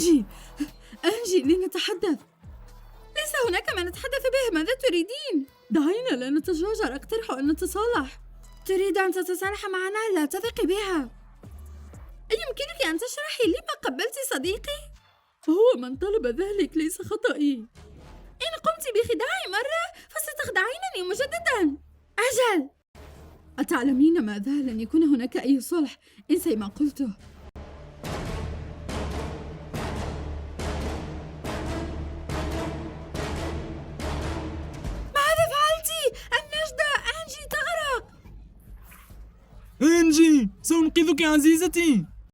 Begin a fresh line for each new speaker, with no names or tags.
أنجي، أنجي لنتحدث. ليس هناك ما نتحدث به، ماذا تريدين؟ دعينا لا نتشاجر، أقترح أن نتصالح. تريد أن تتصالح معنا؟ لا تثقي بها. أيمكنك أن تشرحي لما قبلت صديقي؟ هو من طلب ذلك، ليس خطئي. إن قمت بخداعي مرة فستخدعينني مجددا. أجل، أتعلمين ماذا؟ لن يكون هناك أي صلح، انسي ما قلته. ماذا فعلت؟ النجدة أنجي تغرق.
إنجي، سأنقذك عزيزتي.